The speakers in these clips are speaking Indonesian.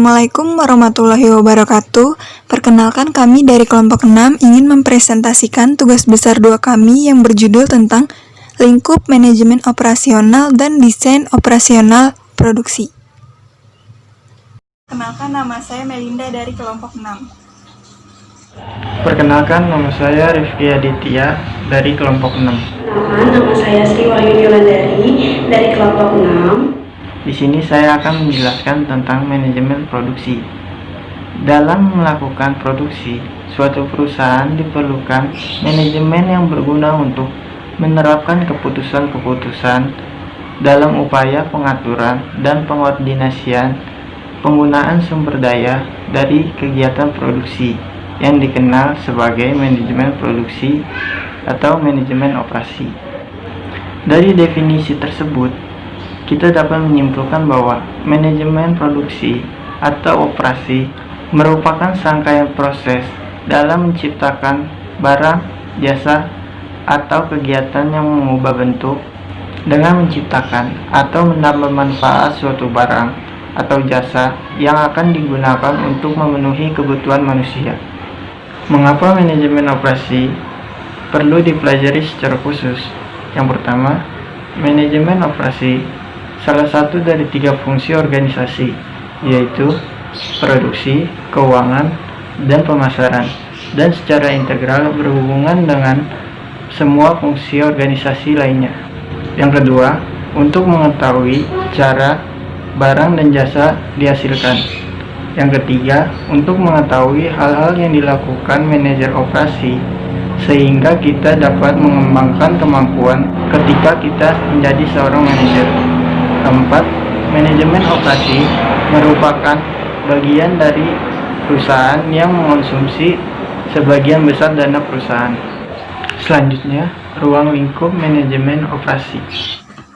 Assalamualaikum warahmatullahi wabarakatuh. Perkenalkan, kami dari kelompok 6 ingin mempresentasikan tugas besar 2 kami yang berjudul tentang lingkup manajemen operasional dan desain operasional produksi. Perkenalkan, nama saya Melinda dari kelompok 6. Perkenalkan, nama saya Rifki Aditya dari kelompok 6. Nama saya Sri Wahyuni Wulandari dari kelompok 6. Di sini saya akan menjelaskan tentang manajemen produksi. Dalam melakukan produksi, suatu perusahaan diperlukan manajemen yang berguna untuk menerapkan keputusan-keputusan dalam upaya pengaturan dan pengordinasian penggunaan sumber daya dari kegiatan produksi yang dikenal sebagai manajemen produksi atau manajemen operasi. Dari definisi tersebut, kita dapat menyimpulkan bahwa manajemen produksi atau operasi merupakan serangkaian proses dalam menciptakan barang, jasa, atau kegiatan yang mengubah bentuk dengan menciptakan atau menambah manfaat suatu barang atau jasa yang akan digunakan untuk memenuhi kebutuhan manusia. Mengapa manajemen operasi perlu dipelajari secara khusus? Yang pertama, manajemen operasi salah satu dari 3 fungsi organisasi, yaitu produksi, keuangan, dan pemasaran, dan secara integral berhubungan dengan semua fungsi organisasi lainnya. Yang kedua, untuk mengetahui cara barang dan jasa dihasilkan. Yang ketiga, untuk mengetahui hal-hal yang dilakukan manajer operasi sehingga kita dapat mengembangkan kemampuan ketika kita menjadi seorang manajer. Keempat, manajemen operasi merupakan bagian dari perusahaan yang mengonsumsi sebagian besar dana perusahaan. Selanjutnya, ruang lingkup manajemen operasi.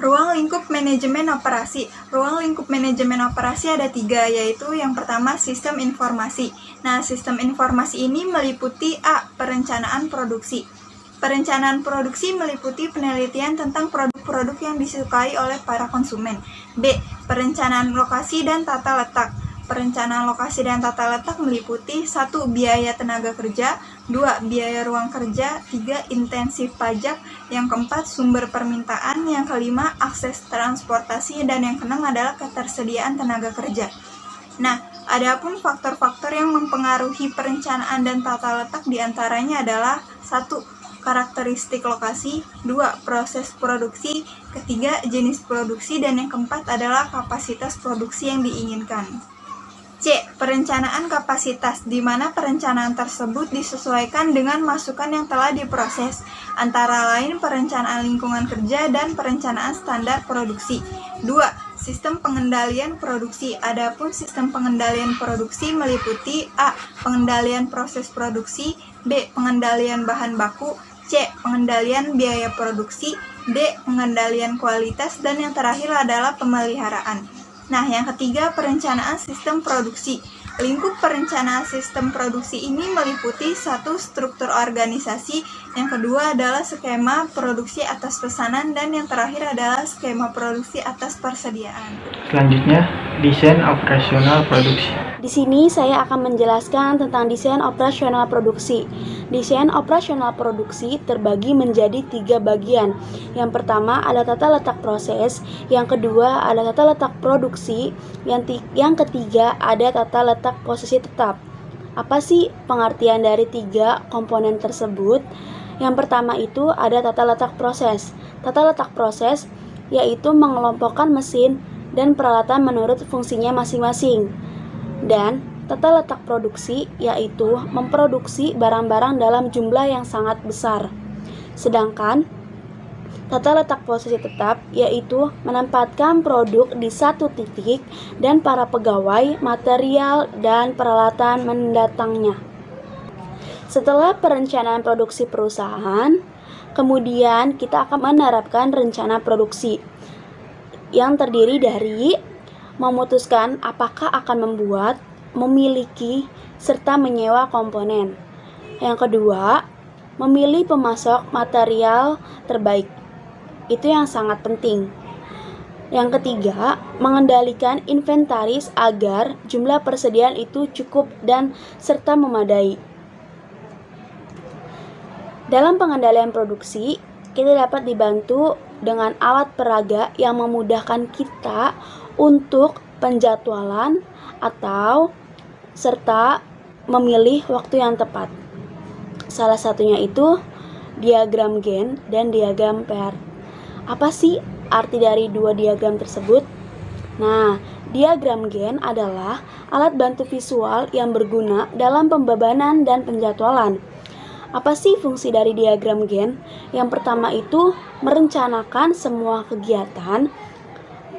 Ruang lingkup manajemen operasi. Ruang lingkup manajemen operasi ada 3, yaitu yang pertama sistem informasi. Nah, sistem informasi ini meliputi A. Perencanaan produksi. Perencanaan produksi meliputi penelitian tentang produk-produk yang disukai oleh para konsumen. B. Perencanaan lokasi dan tata letak. Perencanaan lokasi dan tata letak meliputi 1. Biaya tenaga kerja, 2. Biaya ruang kerja, 3. Intensif pajak, yang keempat sumber permintaan, yang kelima akses transportasi, dan yang keenam adalah ketersediaan tenaga kerja. Nah, adapun faktor-faktor yang mempengaruhi perencanaan dan tata letak diantaranya adalah 1. Karakteristik lokasi, 2. Proses produksi, ketiga jenis produksi, dan yang keempat adalah kapasitas produksi yang diinginkan. C. Perencanaan kapasitas, di mana perencanaan tersebut disesuaikan dengan masukan yang telah diproses, antara lain perencanaan lingkungan kerja dan perencanaan standar produksi. 2. Sistem pengendalian produksi. Adapun sistem pengendalian produksi meliputi A. Pengendalian proses produksi, B. Pengendalian bahan baku, C. Pengendalian biaya produksi, D. Pengendalian kualitas, dan yang terakhir adalah pemeliharaan. Nah, yang ketiga, perencanaan sistem produksi. Lingkup perencanaan sistem produksi ini meliputi 1. Struktur organisasi, yang kedua adalah skema produksi atas pesanan, dan yang terakhir adalah skema produksi atas persediaan. Selanjutnya, desain operasional produksi. Di sini saya akan menjelaskan tentang desain operasional produksi. Desain operasional produksi terbagi menjadi 3 bagian. Yang pertama ada tata letak proses, yang kedua ada tata letak produksi, yang ketiga ada tata letak posisi tetap. Apa sih pengertian dari 3 komponen tersebut? Yang pertama itu ada tata letak proses. Tata letak proses yaitu mengelompokkan mesin dan peralatan menurut fungsinya masing-masing. Dan tata letak produksi yaitu memproduksi barang-barang dalam jumlah yang sangat besar. Sedangkan tata letak posisi tetap yaitu menempatkan produk di satu titik dan para pegawai, material, dan peralatan mendatangnya. Setelah perencanaan produksi perusahaan, kemudian kita akan menerapkan rencana produksi yang terdiri dari memutuskan apakah akan membuat, memiliki, serta menyewa komponen. Yang kedua, memilih pemasok material terbaik. Itu yang sangat penting. Yang ketiga, mengendalikan inventaris agar jumlah persediaan itu cukup dan serta memadai. Dalam pengendalian produksi, kita dapat dibantu dengan alat peraga yang memudahkan kita untuk penjadwalan atau serta memilih waktu yang tepat. Salah satunya itu diagram Gantt dan diagram Peart. Apa sih arti dari dua diagram tersebut? Nah, diagram Gantt adalah alat bantu visual yang berguna dalam pembebanan dan penjadwalan. Apa sih fungsi dari diagram Gantt? Yang pertama itu merencanakan semua kegiatan,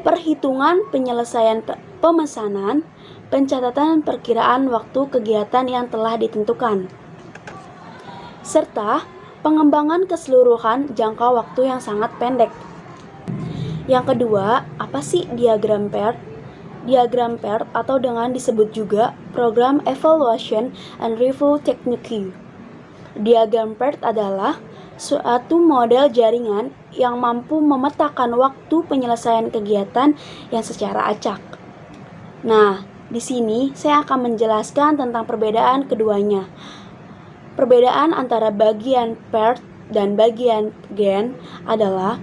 perhitungan penyelesaian pemesanan, pencatatan perkiraan waktu kegiatan yang telah ditentukan, serta pengembangan keseluruhan jangka waktu yang sangat pendek. Yang kedua, apa sih diagram Peart? Diagram Peart atau dengan disebut juga Program Evaluation and Review Technique. Diagram Peart adalah suatu model jaringan yang mampu memetakan waktu penyelesaian kegiatan yang secara acak. Nah, di sini saya akan menjelaskan tentang perbedaan keduanya. Perbedaan antara bagian Peart dan bagian Gantt adalah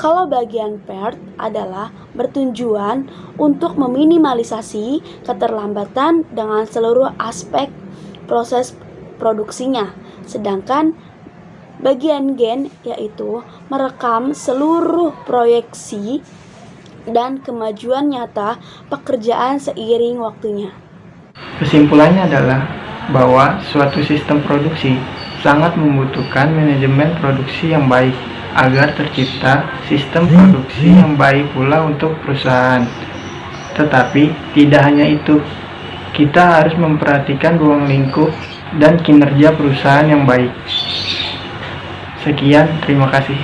kalau bagian Peart adalah bertujuan untuk meminimalisasi keterlambatan dengan seluruh aspek proses produksinya, sedangkan bagian Gantt yaitu merekam seluruh proyeksi dan kemajuan nyata pekerjaan seiring waktunya. Kesimpulannya adalah bahwa suatu sistem produksi sangat membutuhkan manajemen produksi yang baik agar tercipta sistem produksi yang baik pula untuk perusahaan. Tetapi tidak hanya itu, kita harus memperhatikan ruang lingkup dan kinerja perusahaan yang baik. Sekian, terima kasih.